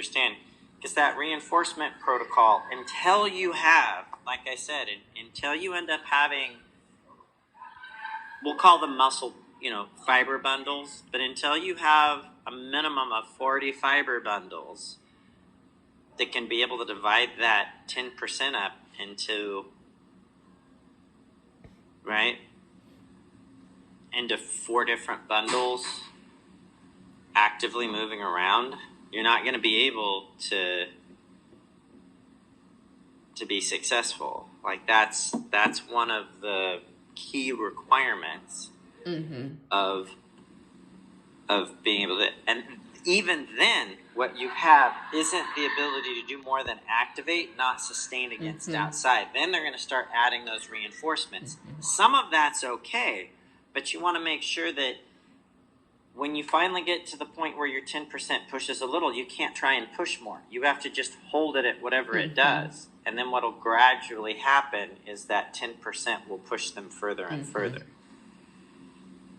understand, because that reinforcement protocol, until you have, like I said, until you end up having, we'll call them muscle, fiber bundles, but until you have a minimum of 40 fiber bundles that can be able to divide that 10% up into, right, into 4 different bundles actively moving around, you're not going to be able to be successful. Like that's one of the key requirements of being able to, and even then what you have isn't the ability to do more than activate, not sustain against outside. Then they're going to start adding those reinforcements. Some of that's okay, but you want to make sure that when you finally get to the point where your 10% pushes a little, you can't try and push more. You have to just hold it at whatever it does. And then what will gradually happen is that 10% will push them further and further.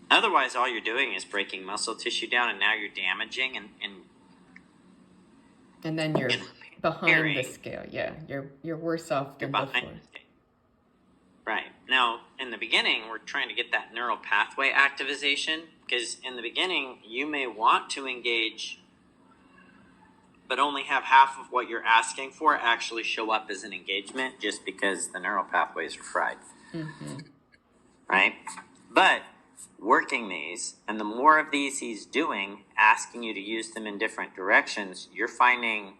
Otherwise, all you're doing is breaking muscle tissue down, and now you're damaging and then you're behind the scale. Yeah, you're worse off than before. Right. Now, in the beginning, we're trying to get that neural pathway activation, because in the beginning, you may want to engage, but only have half of what you're asking for actually show up as an engagement, just because the neural pathways are fried. Right? But working these, and the more of these he's doing, asking you to use them in different directions, you're finding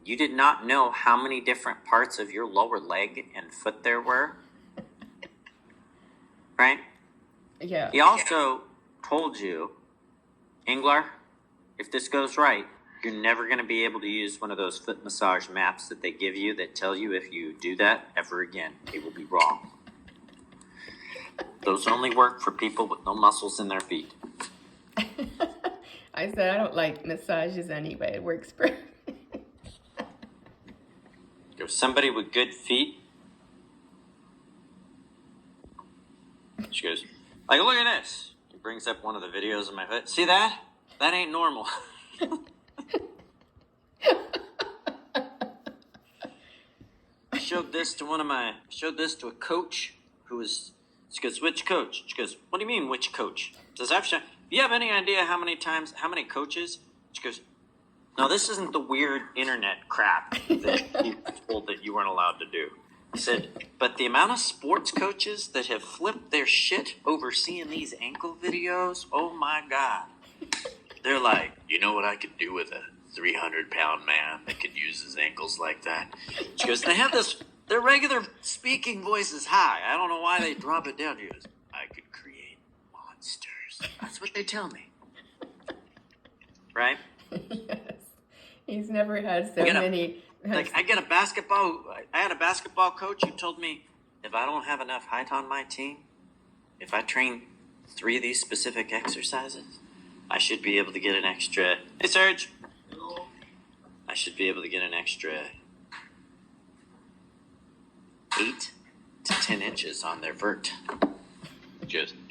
you did not know how many different parts of your lower leg and foot there were. Right? Yeah. He also told you, Inglar, if this goes right, you're never going to be able to use one of those foot massage maps that they give you that tell you if you do that ever again, it will be wrong. Those only work for people with no muscles in their feet. I said I don't like massages anyway. It works for If somebody with good feet, she goes, like, look at this. He brings up one of the videos of my foot. See that? That ain't normal. I showed this to a coach who was, she goes, which coach? She goes, what do you mean, which coach? Does that do you have any idea how many coaches? She goes, no, this isn't the weird internet crap that you were told that you weren't allowed to do. He said, but the amount of sports coaches that have flipped their shit over seeing these ankle videos, oh my God. They're like, you know what I could do with a 300-pound man that could use his ankles like that? She goes, they have this, their regular speaking voice is high. I don't know why they drop it down. She goes, I could create monsters. That's what they tell me. Right? Yes. He's never had so many. I had a basketball coach who told me, if I don't have enough height on my team, if I train 3 of these specific exercises, I should be able to get an extra, hey Serge, I should be able to get an extra 8 to 10 inches on their vert.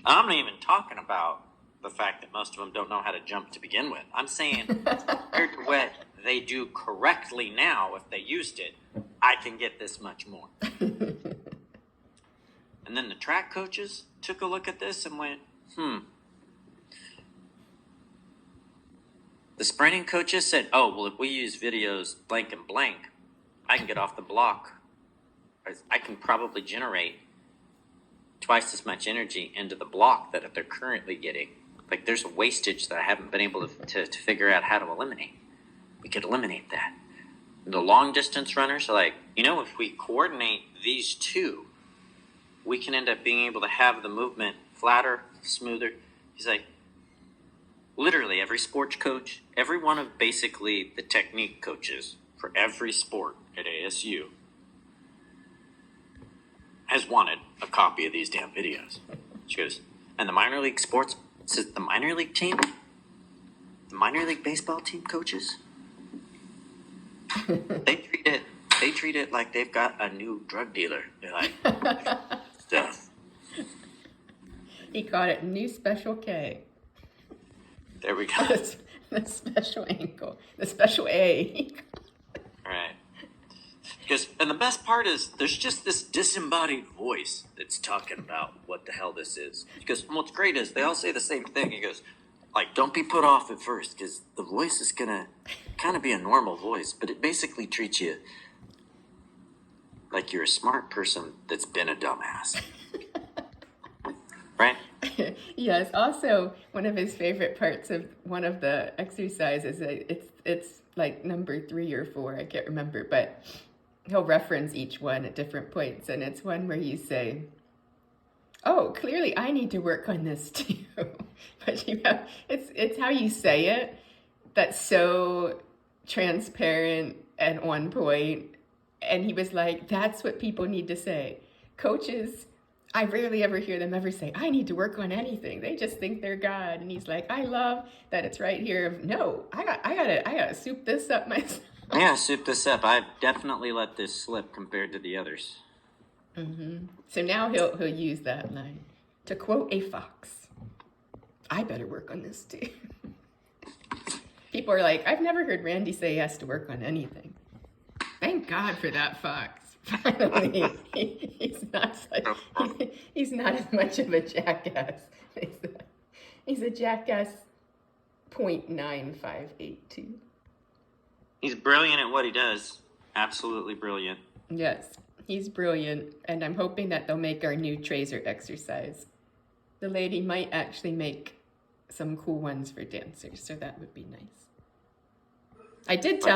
I'm not even talking about the fact that most of them don't know how to jump to begin with. I'm saying compared to what they do correctly now, if they used it, I can get this much more. And then the track coaches took a look at this and went, The sprinting coaches said, oh, well, if we use videos blank and blank, I can get off the block. I can probably generate twice as much energy into the block that they're currently getting. Like, there's a wastage that I haven't been able to figure out how to eliminate. We could eliminate that. The long distance runners are like, if we coordinate these two, we can end up being able to have the movement flatter, smoother. He's like, literally every sports coach, every one of basically the technique coaches for every sport at ASU has wanted a copy of these damn videos. She goes, and the minor league sports, says the minor league team, the minor league baseball team coaches, they treat it like they've got a new drug dealer. They're like, stuff. He called it New Special K. There we go. The special angle, the special A. Right. Because, and the best part is there's just this disembodied voice that's talking about what the hell this is. Because what's great is they all say the same thing. He goes, like, don't be put off at first because the voice is going to kind of be a normal voice, but it basically treats you like you're a smart person that's been a dumbass. Right? Yes. Also, one of his favorite parts of one of the exercises, it's like number 3 or 4, I can't remember, but he'll reference each one at different points, and it's one where you say, "Oh, clearly I need to work on this too." But it's how you say it that's so transparent and on point. And he was like, "That's what people need to say. Coaches, I rarely ever hear them ever say, I need to work on anything. They just think they're God." And he's like, "I love that it's right here. No, I gotta soup this up myself." Yeah, soup this up. I've definitely let this slip compared to the others. So now he'll use that line. To quote a fox, "I better work on this too." People are like, "I've never heard Randy say he has to work on anything." Thank God for that fox. Finally, he's not as much of a jackass. He's a jackass 0.9582. He's brilliant at what he does. Absolutely brilliant. Yes, he's brilliant, and I'm hoping that they'll make our new Tracer exercise. The lady might actually make some cool ones for dancers, so that would be nice. I did tell